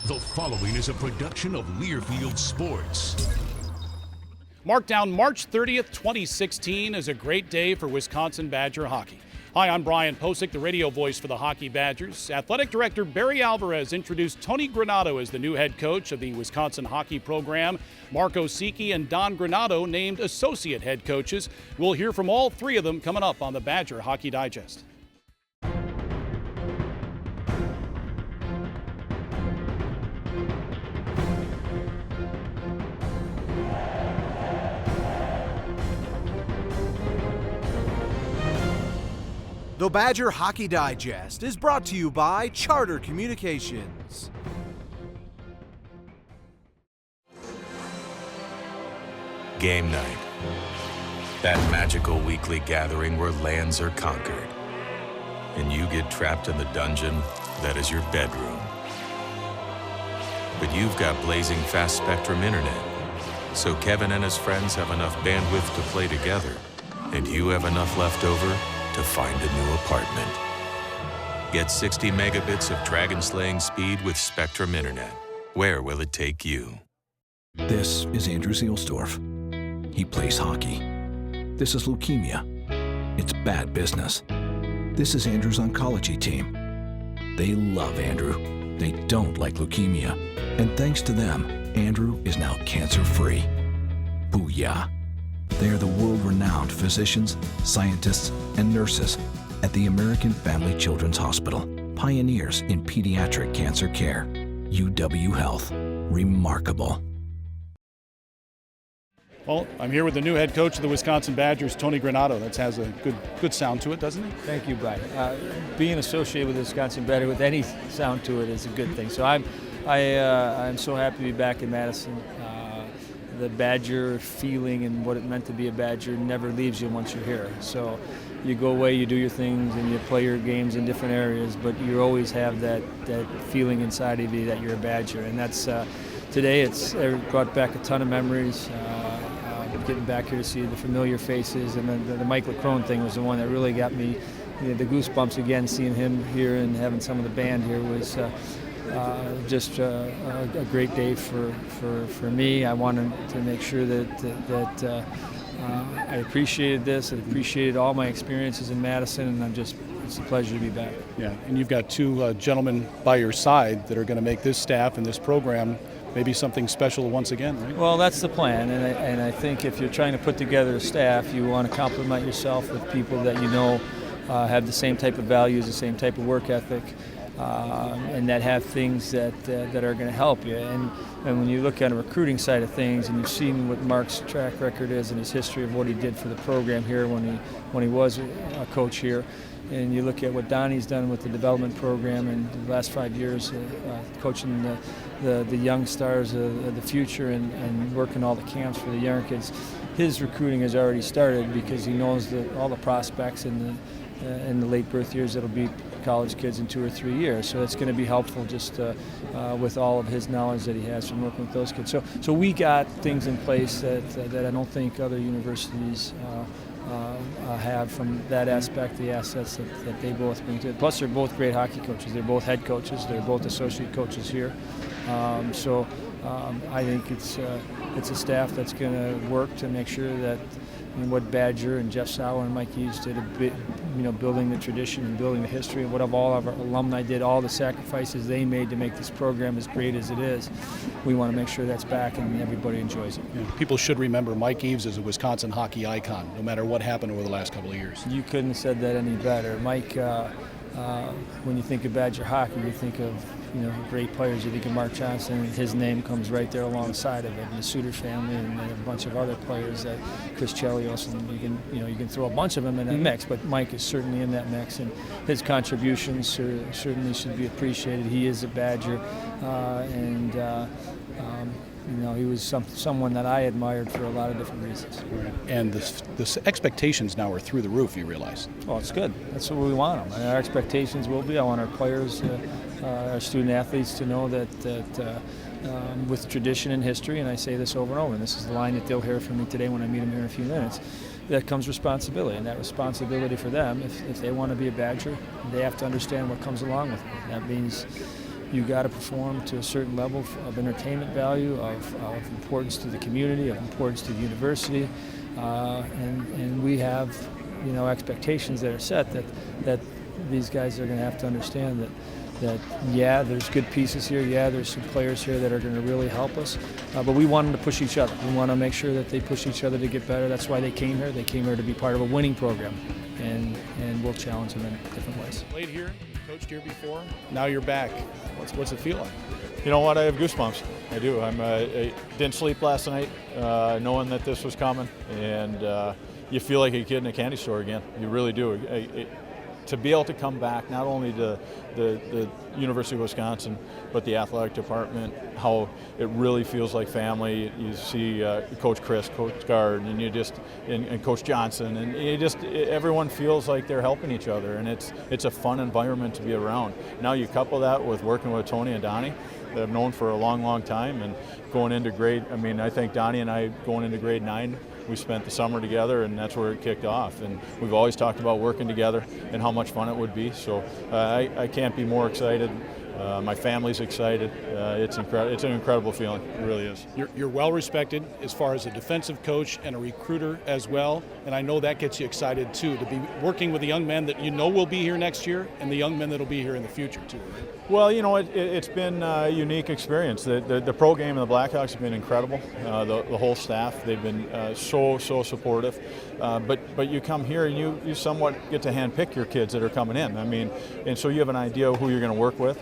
The following is a production of Learfield Sports. Mark down March 30th, 2016 is a great day for Wisconsin Badger hockey. Hi, I'm Brian Posick, the radio voice for the Hockey Badgers. Athletic Director Barry Alvarez introduced Tony Granato as the new head coach of the Wisconsin hockey program. Mark Osiecki and Don Granado named associate head coaches. We'll hear from all three of them coming up on the Badger Hockey Digest. The Badger Hockey Digest is brought to you by Charter Communications. Game night. That magical weekly gathering where lands are conquered. And you get trapped in the dungeon that is your bedroom. But you've got blazing fast spectrum internet. So Kevin and his friends have enough bandwidth to play together. And you have enough left over to find a new apartment. Get 60 megabits of dragon-slaying speed with Spectrum Internet. Where will it take you? This is Andrew Zielsdorf. He plays hockey. This is leukemia. It's bad business. This is Andrew's oncology team. They love Andrew. They don't like leukemia. And thanks to them, Andrew is now cancer-free. Booyah. They are the world-renowned physicians, scientists, and nurses at the American Family Children's Hospital, pioneers in pediatric cancer care. UW Health. Remarkable. Well, I'm here with the new head coach of the Wisconsin Badgers, Tony Granato. That has a good sound to it, doesn't it? Thank you, Brian. Being associated with the Wisconsin Badgers with any sound to it is a good thing. So I'm so happy to be back in Madison. The Badger feeling and what it meant to be a Badger never leaves you once you're here. So you go away, you do your things, and you play your games in different areas, but you always have that feeling inside of you that you're a Badger. And that's today it's brought back a ton of memories. Getting back here to see the familiar faces, and then the Mike LaCrone thing was the one that really got me the goosebumps again. Seeing him here and having some of the band here was just a great day for me. I wanted to make sure that I appreciated this and appreciated all my experiences in Madison, and it's a pleasure to be back. Yeah, and you've got two gentlemen by your side that are going to make this staff and this program maybe something special once again, right? Well, that's the plan, and I think if you're trying to put together a staff, you want to complement yourself with people that you know have the same type of values, the same type of work ethic, and that have things that are going to help you. And when you look at a recruiting side of things, and you've seen what Mark's track record is and his history of what he did for the program here when he was a coach here, and you look at what Donnie's done with the development program in the last 5 years, coaching the young stars of the future and working all the camps for the young kids, his recruiting has already started because he knows that all the prospects in the late birth years that'll be college kids in 2 or 3 years. So it's going to be helpful just with all of his knowledge that he has from working with those kids. So we got things in place that I don't think other universities have from that aspect, the assets that they both bring to it. Plus, they're both great hockey coaches. They're both head coaches. They're both associate coaches here. I think it's a staff that's going to work to make sure that what Badger and Jeff Sauer and Mike Eaves did, building the tradition and building the history of what all of our alumni did, all the sacrifices they made to make this program as great as it is. We want to make sure that's back and everybody enjoys it. Yeah, people should remember Mike Eaves as a Wisconsin hockey icon, no matter what happened over the last couple of years. You couldn't have said that any better. Mike, when you think of Badger hockey, you think of great players. You think of Mark Johnson, and his name comes right there alongside of it. And the Suter family, and a bunch of other players, Chris Chelios, and you can throw a bunch of them in that mix. But Mike is certainly in that mix, and his contributions certainly should be appreciated. He is a Badger, he was someone that I admired for a lot of different reasons. And the expectations now are through the roof, you realize. Well, it's good. That's what we want them. And our expectations will be, I want our players, our student athletes to know that with tradition and history, and I say this over and over, and this is the line that they'll hear from me today when I meet them here in a few minutes, that comes responsibility. And that responsibility for them, if they want to be a Badger, they have to understand what comes along with it. That means you got to perform to a certain level of entertainment value, of importance to the community, of importance to the university, and we have, expectations that are set that these guys are going to have to understand that yeah, there's good pieces here, yeah, there's some players here that are going to really help us, but we want them to push each other. We want to make sure that they push each other to get better. That's why they came here. They came here to be part of a winning program, and we'll challenge them in different ways. Played here, coached here before. Now you're back. What's it feel like? You know what? I have goosebumps. I do. I didn't sleep last night, knowing that this was coming, and you feel like a kid in a candy store again. You really do. To be able to come back, not only to the University of Wisconsin, but the athletic department, how it really feels like family. You see Coach Chris, Coach Gard, and and Coach Johnson, and everyone feels like they're helping each other, and it's a fun environment to be around. Now you couple that with working with Tony and Donnie, that I've known for a long, long time, and going into I think Donnie and I going into grade 9. We spent the summer together, and that's where it kicked off. And we've always talked about working together and how much fun it would be. So I can't be more excited. My family's excited. It's incredible. It's an incredible feeling. It really is. You're well respected as far as a defensive coach and a recruiter as well, and I know that gets you excited too, to be working with the young men that will be here next year and the young men that will be here in the future too. Right? Well, it's been a unique experience. The pro game and the Blackhawks have been incredible. The whole staff, they've been so supportive. But you come here and you somewhat get to handpick your kids that are coming in. And so you have an idea of who you're going to work with.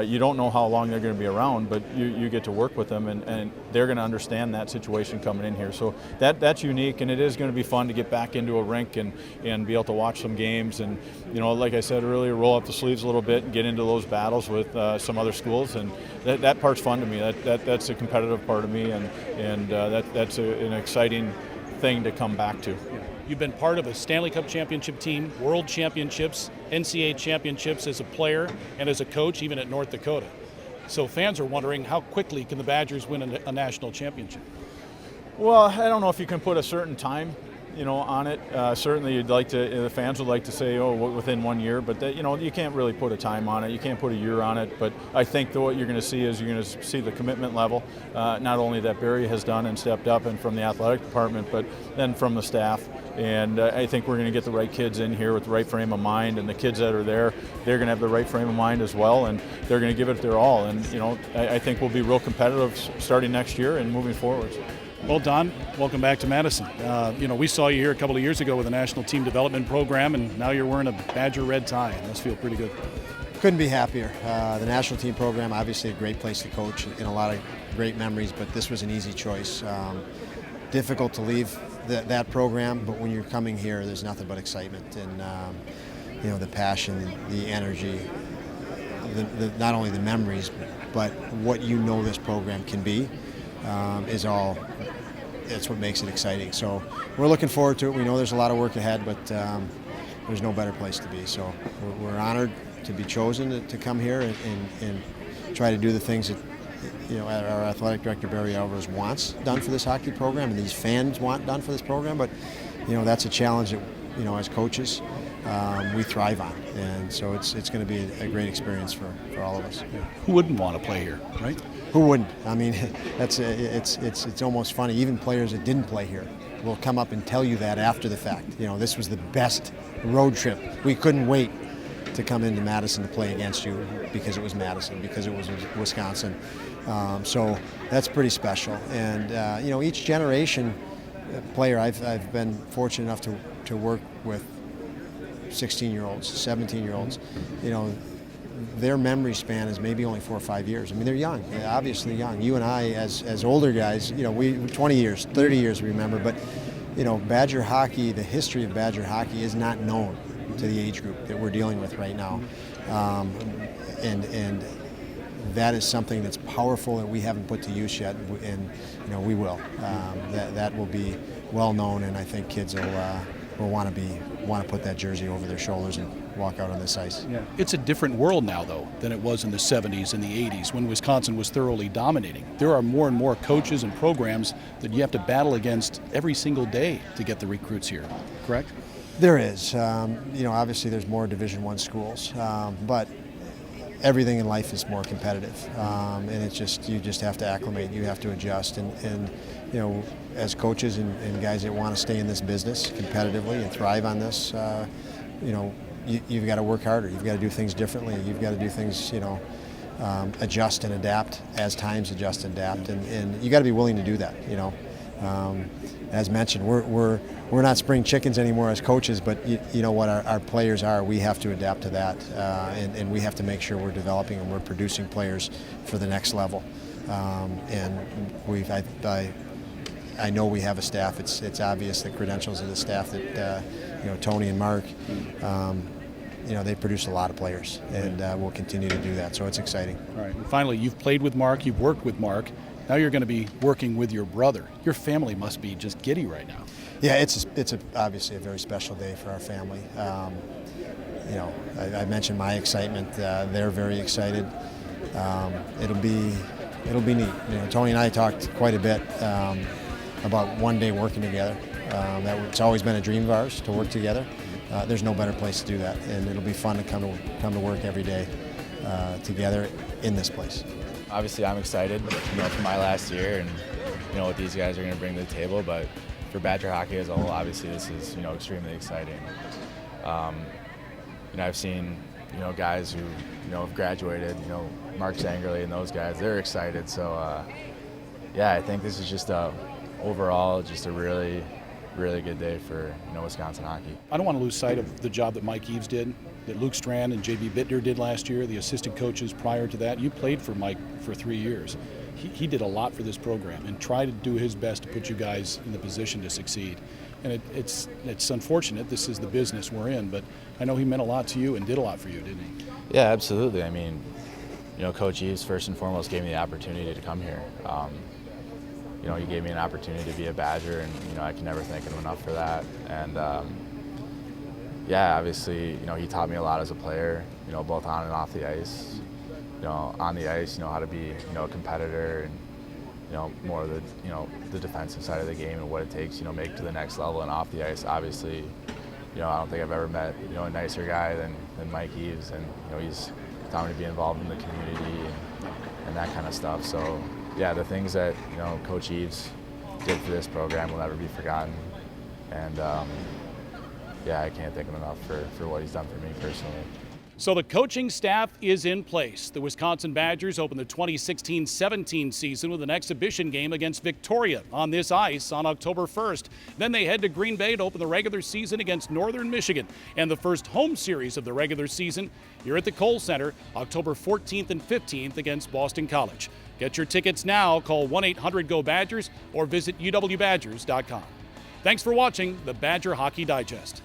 You don't know how long they're going to be around, but you get to work with them, and they're going to understand that situation coming in here. So that's unique, and it is going to be fun to get back into a rink and be able to watch some games. And like I said earlier, roll up the sleeves a little bit and get into those battles with some other schools, and that part's fun to me. That's a competitive part of me, and that's an exciting thing to come back to. You've been part of a Stanley Cup championship team, World Championships, NCAA championships as a player and as a coach, even at North Dakota. So fans are wondering, how quickly can the Badgers win a national championship? Well, I don't know if you can put a certain time, on it. Certainly, the fans would like to say, within 1 year, but you can't really put a time on it. You can't put a year on it. But I think that what you're going to see is the commitment level, not only that Barry has done and stepped up, and from the athletic department, but then from the staff. And I think we're going to get the right kids in here with the right frame of mind, and the kids that are there, they're going to have the right frame of mind as well, and they're going to give it their all. And I think we'll be real competitive starting next year and moving forward. Well, Don, welcome back to Madison. We saw you here a couple of years ago with the National Team Development Program, and now you're wearing a Badger red tie. It must feel pretty good. Couldn't be happier. The National Team Program, obviously a great place to coach and a lot of great memories, but this was an easy choice. Difficult to leave that program, but when you're coming here, there's nothing but excitement and the passion, the energy, not only the memories, but what this program can be is all. It's what makes it exciting. So we're looking forward to it. We know there's a lot of work ahead, but there's no better place to be. So we're honored to be chosen to come here and try to do the things that our athletic director Barry Alvarez wants done for this hockey program, and these fans want done for this program. But that's a challenge that as coaches we thrive on, and so it's going to be a great experience for all of us. Who wouldn't want to play here, right? Who wouldn't? It's almost funny. Even players that didn't play here will come up and tell you that after the fact. This was the best road trip. We couldn't wait to come into Madison to play against you because it was Madison, because it was Wisconsin. So that's pretty special. And each generation player, I've been fortunate enough to work with 16-year-olds, 17-year-olds. Their memory span is maybe only 4 or 5 years. They're young, obviously young. You and I, as older guys, we 20 years, 30 years we remember. But Badger hockey, the history of Badger hockey is not known to the age group that we're dealing with right now, and that is something that's powerful that we haven't put to use yet, and we will. That will be well known, and I think kids will want to put that jersey over their shoulders and walk out on this ice. Yeah. It's a different world now, though, than it was in the 70s and the 80s when Wisconsin was thoroughly dominating. There are more and more coaches and programs that you have to battle against every single day to get the recruits here, correct? There is. Obviously there's more Division I schools, but everything in life is more competitive, and it's just you just have to acclimate. You have to adjust, and you know, as coaches and guys that want to stay in this business competitively and thrive on this, you know, you've got to work harder. You've got to do things differently. You've got to do things, you know, adjust and adapt as times adjust and adapt, and you got to be willing to do that. You know, as mentioned, we're not spring chickens anymore as coaches, but you know what our players are. We have to adapt to that, and we have to make sure we're developing and we're producing players for the next level. And I know we have a staff. It's obvious the credentials of the staff that you know, Tony and Mark. You know, they produce a lot of players, and we'll continue to do that. So it's exciting. All right. And finally, you've played with Mark. You've worked with Mark. Now you're going to be working with your brother. Your family must be just giddy right now. Yeah, it's obviously a very special day for our family. You know, I mentioned my excitement. They're very excited. It'll be neat. You know, Tony and I talked quite a bit about one day working together. It's always been a dream of ours to work together. There's no better place to do that, and it'll be fun to come to work every day together in this place. Obviously, I'm excited, you know, for my last year and, you know, what these guys are going to bring to the table. But for Badger hockey as a whole, obviously, this is, you know, extremely exciting. You know, I've seen, you know, guys who, you know, have graduated. You know, Mark Zangerly and those guys. They're excited. So, yeah, I think this is just overall just a really good day for, you know, Wisconsin hockey. I don't want to lose sight of the job that Mike Eaves did, that Luke Strand and J.B. Bittner did last year, the assistant coaches prior to that. You played for Mike for 3 years. He did a lot for this program and tried to do his best to put you guys in the position to succeed. And it's unfortunate. This is the business we're in, but I know he meant a lot to you and did a lot for you, didn't he? Yeah, absolutely. I mean, you know, Coach Eaves first and foremost gave me the opportunity to come here. You know, he gave me an opportunity to be a Badger, and, you know, I can never thank him enough for that. And, yeah, obviously, you know, he taught me a lot as a player, you know, both on and off the ice. You know, on the ice, you know, how to be, you know, a competitor and, you know, more of the, you know, the defensive side of the game and what it takes, you know, make it to the next level. And off the ice, obviously, you know, I don't think I've ever met, you know, a nicer guy than Mike Eaves. And, you know, he's taught me to be involved in the community and that kind of stuff. So, yeah, the things that, you know, Coach Eaves did for this program will never be forgotten. And, yeah, I can't thank him enough for what he's done for me personally. So the coaching staff is in place. The Wisconsin Badgers open the 2016-17 season with an exhibition game against Victoria on this ice on October 1st. Then they head to Green Bay to open the regular season against Northern Michigan and the first home series of the regular season here at the Kohl Center October 14th and 15th against Boston College. Get your tickets now. Call 1-800-GO-BADGERS or visit UW-Badgers.com. Thanks for watching the Badger Hockey Digest.